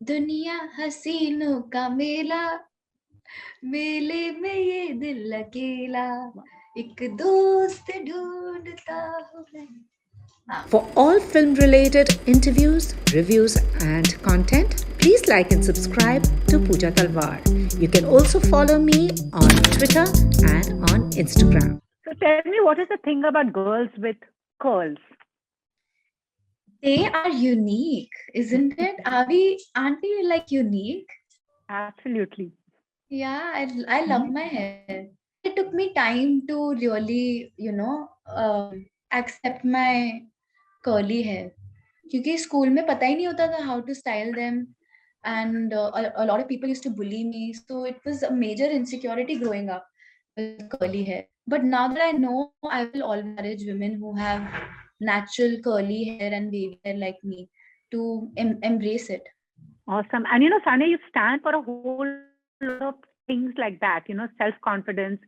दुनिया हसीनों का मेला, मेले में ये दिल अकेला, एक दोस्त ढूंढता हूँ मैं. For all film related interviews, reviews, and content, please like and subscribe to Puja Talwar. You can also follow me on Twitter and on Instagram. So tell me, what is the thing about girls with curls? They are unique, isn't it? Aren't we like unique? Absolutely. Yeah, I love my hair. It took me time to really, accept my curly hair. क्योंकि school में पता ही नहीं होता था how to style them, and a lot of people used to bully me, so it was a major insecurity growing up with curly hair. But now that I know, I will always encourage women who have natural curly hair and wavy hair like me to embrace it. Awesome. And you know, Sanya, you stand for a whole lot of things like that, you know, self-confidence,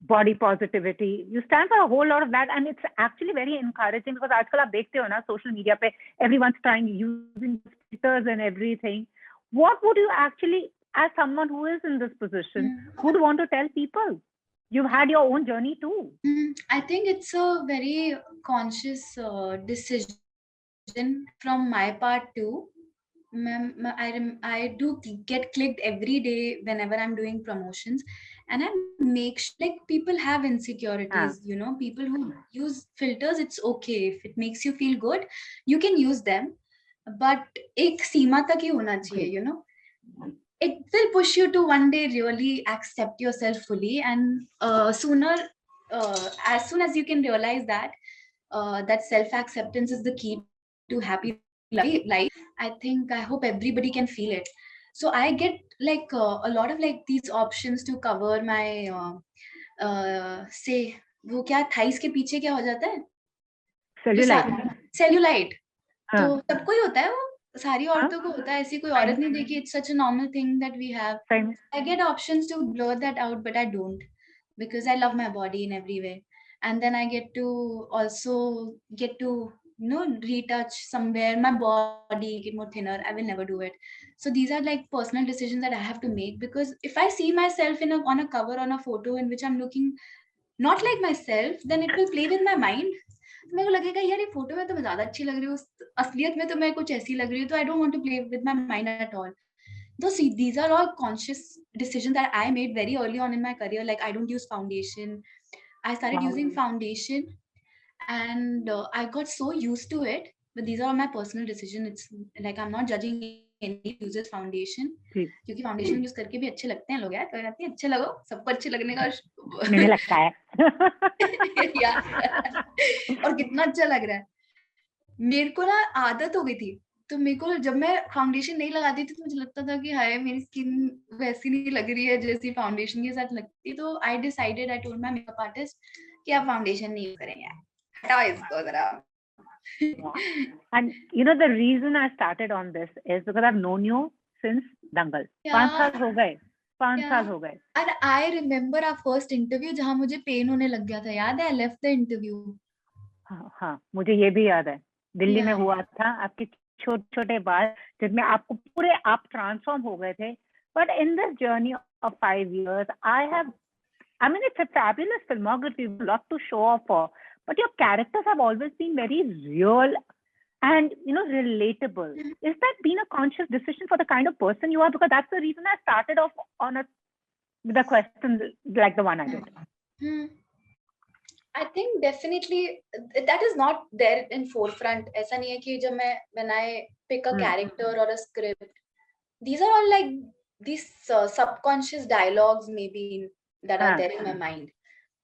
body positivity. You stand for a whole lot of that, and it's actually very encouraging because आजकल आप देखते हो ना social media पे everyone's trying using filters and everything. What would you actually, as someone who is in this position, would want to tell people? You've had your own journey too. I think it's a very conscious decision from my part too. I do get clicked every day whenever I'm doing promotions, and I make sure like people have insecurities. You know, people who use filters, it's okay if it makes you feel good, you can use them, but एक सीमा तक ही होना चाहिए. You know, it will push you to one day really accept yourself fully, and as soon as you can realize that that self acceptance is the key to happy life. I hope everybody can feel it. So I get like a lot of like these options to cover my say वो क्या thighs के पीछे क्या हो जाता है cellulite. तो सबको ही होता है वो, सारी औरतों को होता है, ऐसी कोई औरत नहीं देखी. It's such a normal thing that we have. I get options to blur that out, but I don't, because I love my body in every way. And then I get to also get to retouch somewhere my body, make it more thinner. I will never do it. So these are like personal decisions that I have to make, because if I see myself on a cover, on a photo in which I'm looking not like myself, then it will play with my mind. मेरे को लगेगा यार ये photo में तो मैं ज्यादा अच्छी लग रही हूँ, असलियत में तो मैं कुछ ऐसी लग रही हूँ. तो I don't want to play with my mind at all. So see, these are all conscious decisions that I made very early on in my career. Like I don't use foundation. I started using foundation, and I got so used to it. But these are all my personal decisions. It's like I'm not judging any who uses foundation, क्योंकि foundation use करके भी अच्छे लगते हैं लोग यार. कोई बात नहीं, अच्छे लगो, सबको अच्छे लगने का मुझे लगता है. और कितना अच्छा लग रहा है. मेरे को ना आदत हो गई थी, तो मेरे को जब मैं फाउंडेशन नहीं लगाती थी तो मुझे लगता था कि हाय मेरी स्किन वैसी नहीं लग रही है जैसी फाउंडेशन के साथ लगती. तो I decided, I told my makeup artist कि आप फाउंडेशन नहीं करेंगे, हटाओ इसको जरा. And you know, the reason I started on this is because I've known you since Dangal. 5 साल हो गए. 5 साल हो गए. And I remember our first interview जहाँ मुझे पेन होने लग गया था, याद है? I left the interview. हाँ, मुझे ये भी याद है. दिल्ली में हुआ था, आपके छोटे-छोटे बाल जिसमें आपको पूरे आप ट्रांसफॉर्म हो गए थे. But in this journey of 5 years, I mean, it's a fabulous filmography, a lot to show off for. But your characters have always been very real and, you know, relatable. Is that been a conscious decision for the kind of person you are? Because that's the reason I started off with a question like the one I did. I think definitely that is not there in forefront. ऐसा नहीं है कि जब मैं when I pick a character or a script, these are all like these subconscious dialogues maybe that are there in my mind.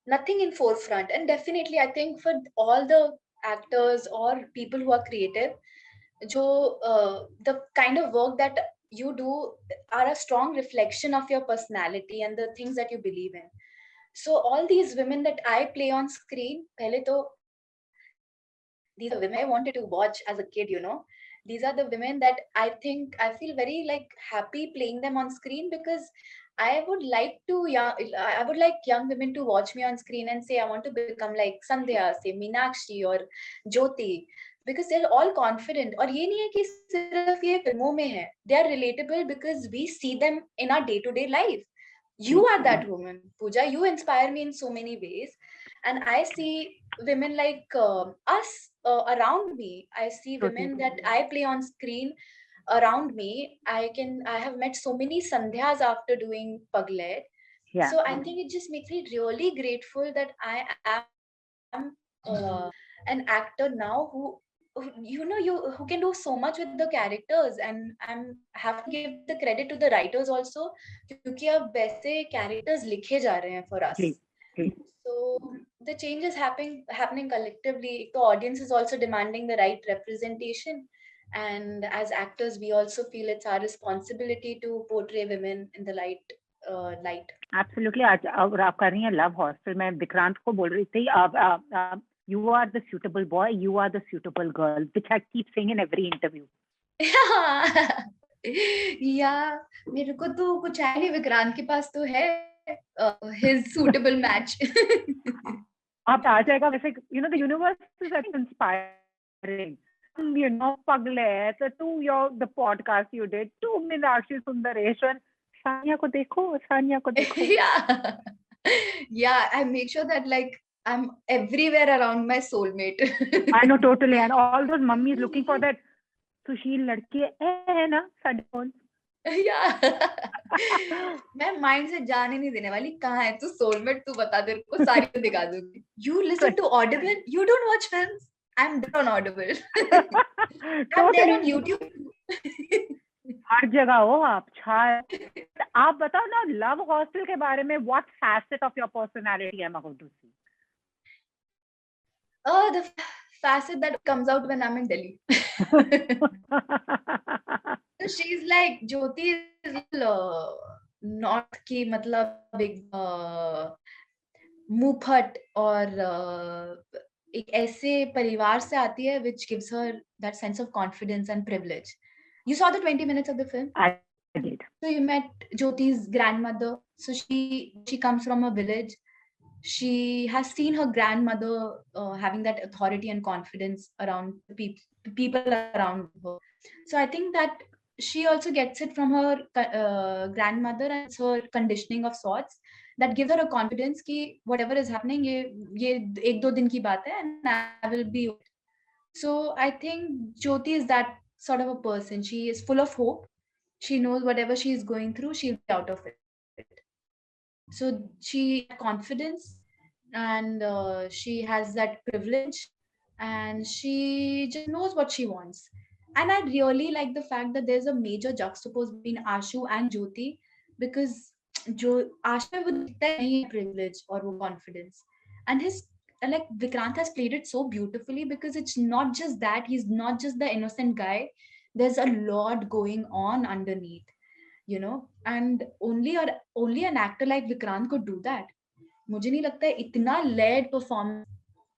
Nothing in forefront. And definitely I think for all the actors or people who are creative, the kind of work that you do are a strong reflection of your personality and the things that you believe in. So all these women that I play on screen, pehle to, these are women I wanted to watch as a kid, you know. These are the women that I think I feel very like happy playing them on screen, because I would like young women to watch me on screen and say, I want to become like Sandhya, say Meenakshi or Jyoti, because they're all confident. और ये नहीं है कि सिर्फ ये फिल्मों में है. They are relatable because we see them in our day-to-day life. You are that woman, Puja. You inspire me in so many ways, and I see women like us around me. I see women that I play on screen around me. I have met so many Sandhyas after doing Paglet. Yeah. So I think it just makes me really grateful that I am an actor now who can do so much with the characters, and I'm have to give the credit to the writers also, क्योंकि अब वैसे characters लिखे जा रहे हैं for us. So the change is happening collectively. The audience is also demanding the right representation, and as actors, we also feel it's our responsibility to portray women in the light. Absolutely. आज आप कर रही हैं love hostel में विक्रांत को बोल रही थी you are the suitable boy, you are the suitable girl, which I keep saying in every interview. Yeah, मेरे को तो कुछ है नहीं, विक्रांत के पास तो है his suitable match. अब आ जाएगा वैसे, you know, the universe is I think inspiring. You know, Paglet, to the podcast you did, to Meenakshi Sundaresh, Sanya ko dekho, Sanya ko dekho. Yeah, I make sure that like I'm everywhere around my soulmate. I know, totally. And all those mummies looking for that Sushil ladki hai na ਸਾਡੇ ਕੋਲ. Yeah. मैं mind से जाने नहीं देने वाली, कहाँ है तू सोलमेट, तू बता, तेरे को सारी दिखा दूंगी. You listen to Audible? You don't watch films? I'm there on Audible. I'm there on YouTube. हर जगह हो आप छाए. आप बताओ ना लव हॉस्टल के बारे में, what facet of your personality am I going to see? The facet that comes out when I'm in Delhi. So she's like, Jyoti is not ki matlab big मुंहफट और एक ऐसे परिवार से आती है which gives her that sense of confidence and privilege. You saw the 20 minutes of the film? I did. So you met Jyoti's grandmother. So she comes from a village. She has seen her grandmother having that authority and confidence around the people around her. So I think that she also gets it from her grandmother, and it's her conditioning of sorts that gives her a confidence कि whatever is happening, ये एक दो दिन की बात है, and I will be. So I think Jyoti is that sort of a person. She is full of hope. She knows whatever she is going through, she'll be out of it. So she has confidence, and she has that privilege, and she just knows what she wants. And I really like the fact that there's a major juxtapose between Ashu and Jyoti, because Ashu would have privilege or confidence, and his like Vikrant has played it so beautifully, because it's not just that he's not just the innocent guy. There's a lot going on underneath, you know, and only an actor like Vikrant could do that. मुझे नहीं लगता है इतना layered performance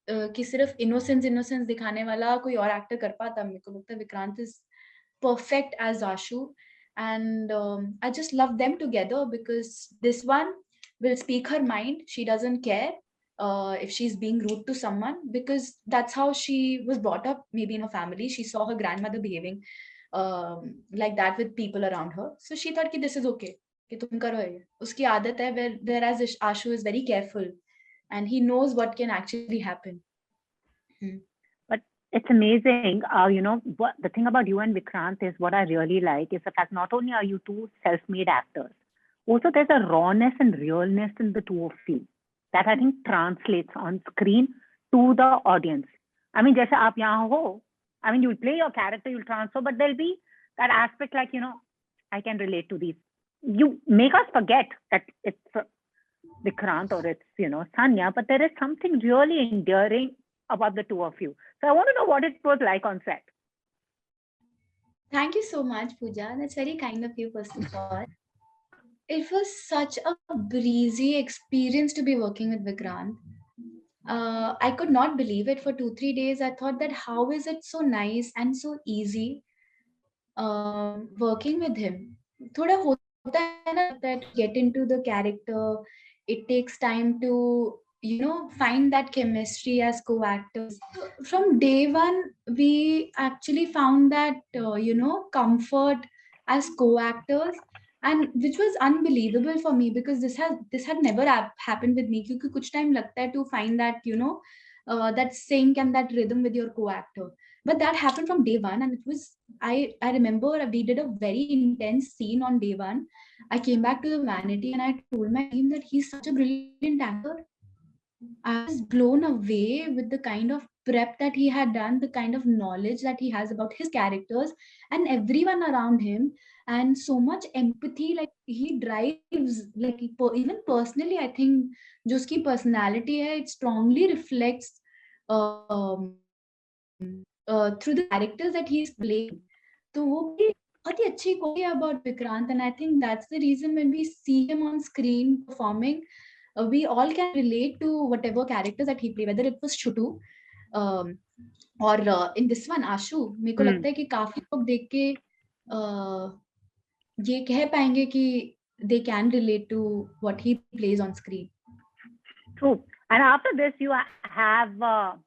कि सिर्फ innocence दिखाने वाला कोई और actor कर पाता. मेरे को लगता है Vikrant is perfect as Ashu, and I just love them together because this one will speak her mind. She doesn't care if she's being rude to someone, because that's how she was brought up. Maybe in her family, she saw her grandmother behaving like that with people around her, so she thought कि this is okay, कि तुम करो ये. उसकी आदत है, whereas Ashu is very careful and he knows what can actually happen. But it's amazing. You know, the thing about you and Vikrant is, what I really like is the fact not only are you two self-made actors, also there's a rawness and realness in the two of you that I think translates on screen to the audience. I mean, जैसे आप यहाँ हो, I mean, you'll play your character, you'll transfer, but there'll be that aspect like, you know, I can relate to these. You make us forget that it's Vikrant or it's, you know, Sanya, but there is something really endearing about the two of you. So I want to know what it was like on set. Thank you so much, Puja. That's very kind of you, first of all. It was such a breezy experience to be working with Vikrant. I could not believe it for 2-3 days. I thought that how is it so nice and so easy working with him. थोड़ा होता to get into the character. It takes time to, find that chemistry as co-actors. From day one, we actually found that, comfort as co-actors, and which was unbelievable for me, because this had never happened with me. Because kuch time lagta hai to find that, that sync and that rhythm with your co-actor. But that happened from day one, and it was, I remember we did a very intense scene on day one. I came back to the vanity and I told my team that he's such a brilliant actor. I was blown away with the kind of prep that he had done, the kind of knowledge that he has about his characters and everyone around him, and so much empathy. Like he drives, like even personally, I think, जो उसकी personality है, it strongly reflects through the characters that he's playing. तो वो भी बहुत ही अच्छी quality about Vikrant, and I think that's the reason when we see him on screen performing, we all can relate to whatever characters that he played, whether it was Chutu or in this one Ashu. मेरे को लगता है कि काफी लोग देख के ये कह पाएंगे कि they can relate to what he plays on screen. True. And after this, you have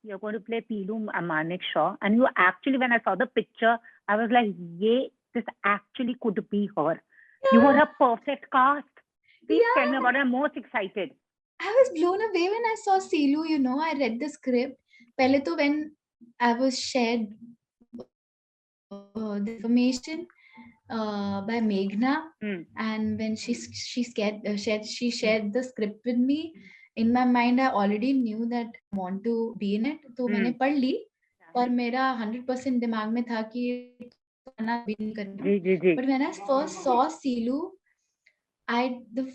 you're going to play Pilu Manik Shaw, and you actually, when I saw the picture, I was like, "Yeah, this actually could be her." Yeah. You were a perfect cast. Please tell me about it. I'm most excited. I was blown away when I saw Silu. I read the script. Pehle to when I was shared the information by Meghna, and when she shared the script with me. In my mind, I already knew that I want to be in it. तो मैंने पढ़ ली, पर मेरा 100% दिमाग में था कि करना भी नहीं करना. But when I first saw Silu, the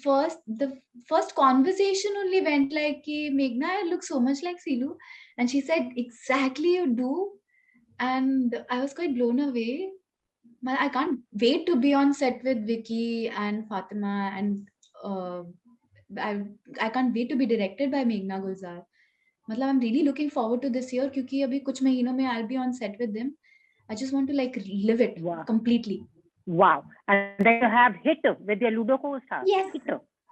first conversation only went like, Meghna, I look so much like Silu, and she said, exactly, you do. And I was quite blown away. I can't wait to be on set with Vicky and Fatima, and I can't wait to be directed by Meghna Gulzar. मतलब I'm really looking forward to this year, क्योंकि अभी कुछ महीनों में I'll be on set with them. I just want to like live it completely. Wow. And then you have hit with your Ludo co-star. Yes. Hit.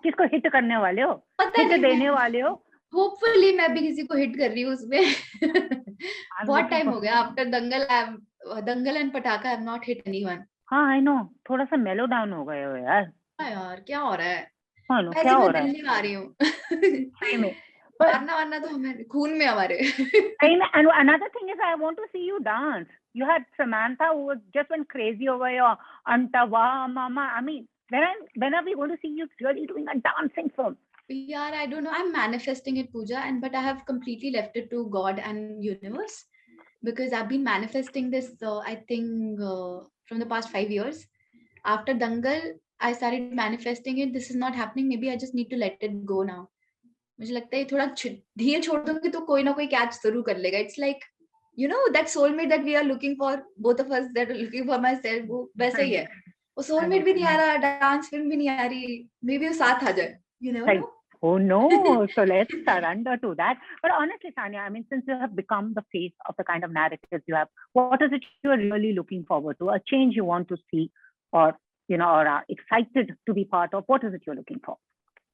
किसको hit करने वाले हो? Hit देने वाले हो? Hopefully मैं भी किसी को hit कर रही हूँ उसमें. बहुत time हो गया. After Dangal and Pataka, I have not hit anyone. हाँ, I know. थोड़ा सा mellow down हो गए हो यार. हाँ यार, क्या हो रहा है? क्या हो रहा है? दिल्ली आ रही हूँ. सही में. मारना तो हमें खून में हमारे. And another thing is, I want to see you dance. You had Samantha who just went crazy over your Antawa Mama. I mean, when are we going to see you really doing a dancing film? Yeah, I don't know. I'm manifesting it, Puja, but I have completely left it to God and universe, because I've been manifesting this. I think from the past 5 years. After Dangal, I started manifesting it. This is not happening. Maybe I just need to let it go now. मुझे लगता है थोड़ा धीरे छोड़ दूंगी तो कोई ना कोई कैच जरूर कर लेगा. It's like, that soulmate that we are looking for, both of us that are looking for myself, वो वैसा ही है. वो soulmate भी नहीं आ रहा, dance film भी नहीं आ रही, maybe वो साथ आ जाए. You never know. Oh no, so let's surrender to that. But honestly, Sanya, I mean, since you have become the face of the kind of narratives you have, what is it you're really looking forward to? A change you want to see, or or are excited to be part of? What is it you're looking for?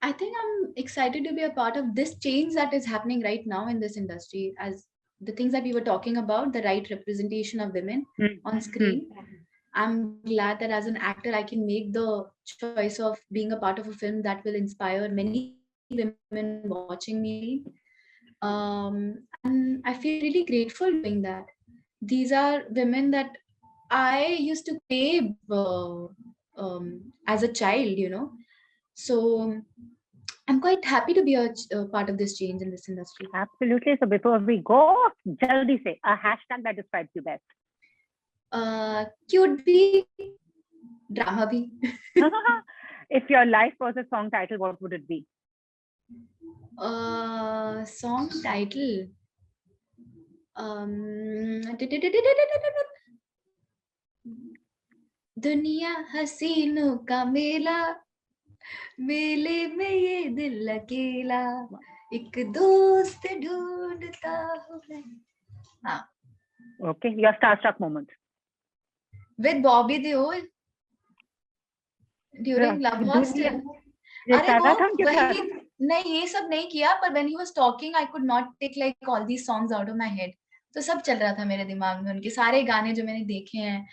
I think I'm excited to be a part of this change that is happening right now in this industry, as the things that we were talking about, the right representation of women on screen. I'm glad that as an actor, I can make the choice of being a part of a film that will inspire many women watching me. And I feel really grateful doing that. These are women that I used to crave as a child, So I'm quite happy to be a part of this change in this industry. Absolutely. So before we go, jaldi say a hashtag that describes you best. Cute bhi, drama bhi. If your life was a song title, what would it be? Song title. दुनिया हसीनों का मेला, मेले में ये दिल अकेला, एक दोस्त ढूंढता हूँ मैं. Okay, your starstruck moment. With Bobby Deol. during Love Hostel. अरे वो वही नहीं, ये सब नहीं किया, पर when he was talking I could not take like all these songs out of my head. तो सब चल रहा था मेरे दिमाग में, उनके सारे गाने जो मैंने देखे हैं,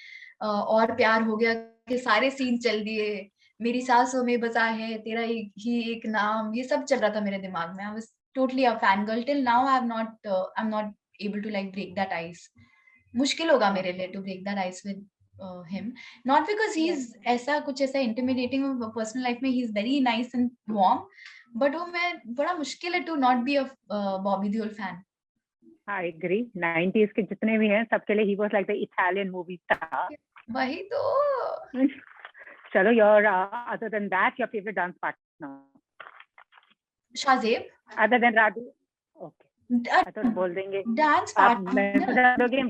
और प्यार हो गया के सारे सीन चल दिए, मेरी सांसों में बसा है तेरा ही एक नाम, ये सब चल रहा था मेरे दिमाग में. I was totally a fangirl. Till now I'm not able to like break that ice. मुश्किल होगा मेरे लिए to break that ice with him. Not because he's ऐसा कुछ ऐसा intimidating personal life में, he's very nice and warm, but वो मैं बड़ा मुश्किल है to not be a Bobby Deol fan. I agree. 90s के जितने भी हैं सबके लिए he was like the Italian movie star. वही तो. चलो, your other than that, your favorite dance partner? Shahzeb. Other than Radu? Okay. तो बोल देंगे डांस पार्टनर.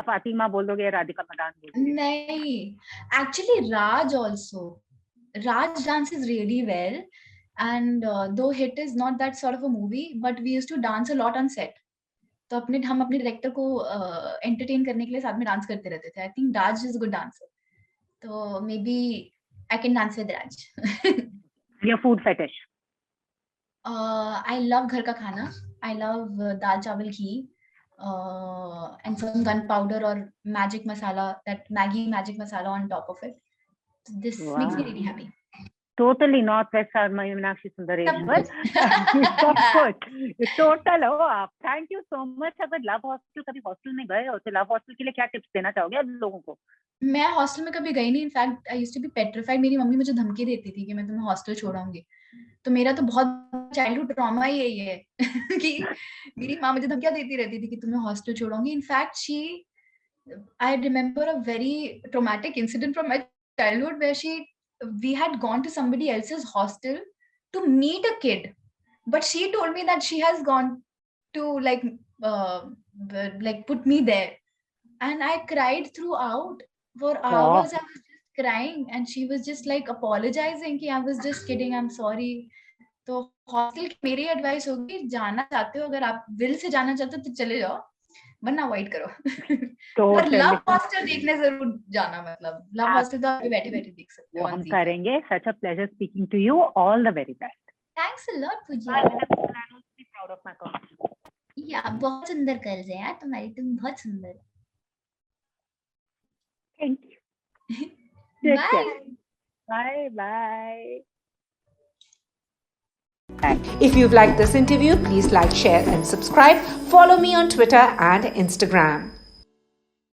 फातिमा बोल दोगे, राधिका मदान बोल दोगे? नहीं, actually Raj also. Raj dances really well, and though Hit is not that sort of a movie, but we used to dance a lot on set. तो हम अपने डायरेक्टर को एंटरटेन करने के लिए साथ में डांस करते रहते थे. I think Raj is a good dancer. तो maybe I can dance with Raj. Your food fetish? I love घर का खाना. I love दाल चावल घी, and some gunpowder or magic masala, that Maggi magic masala on top of it. This makes me really happy. Totally Northwest Meenakshi Sundaresh. सब कुछ total हो आप. Thank you so much. अगर Love Hostel कभी hostel में गए हो तो Love Hostel के लिए क्या टिप्स देना चाहोगे आप लोगों को? मैं हॉस्टल में कभी गई नहीं. In fact I used to be petrified. मेरी मम्मी मुझे धमकी देती थी कि मैं तुम्हें हॉस्टल छोड़ाऊंगी. तो मेरा तो बहुत चाइल्डहुड ट्रॉमा ही यही है कि मेरी माँ मुझे धमकियां देती रहती थी कि तुम्हें हॉस्टल छोड़ाऊंगी. In fact I remember a very traumatic incident from my childhood where we had gone to somebody else's hostel to meet a kid, but she told me that she has gone to like put me there, and I cried throughout for hours. I was just crying and she was just like apologizing कि I was just kidding, I'm sorry. तो hostel की मेरी advice होगी, जाना चाहते हो, अगर आप दिल से जाना चाहते हो तो चले जाओ, वरना अवॉइड करो. पर लव हॉस्टल देखने जरूर जाना. मतलब लव हॉस्टल तो आप बैठे बैठे देख सकते हो. हम करेंगे. Such a pleasure speaking to you. All the very best. Thanks a lot, Puja. I'm proud of my company. Yeah, बहुत सुंदर गर्ल्स है यार तुम्हारी. तुम बहुत सुंदर. Thank you. Bye. Bye. If you've liked this interview, please like, share, and subscribe. Follow me on Twitter and Instagram.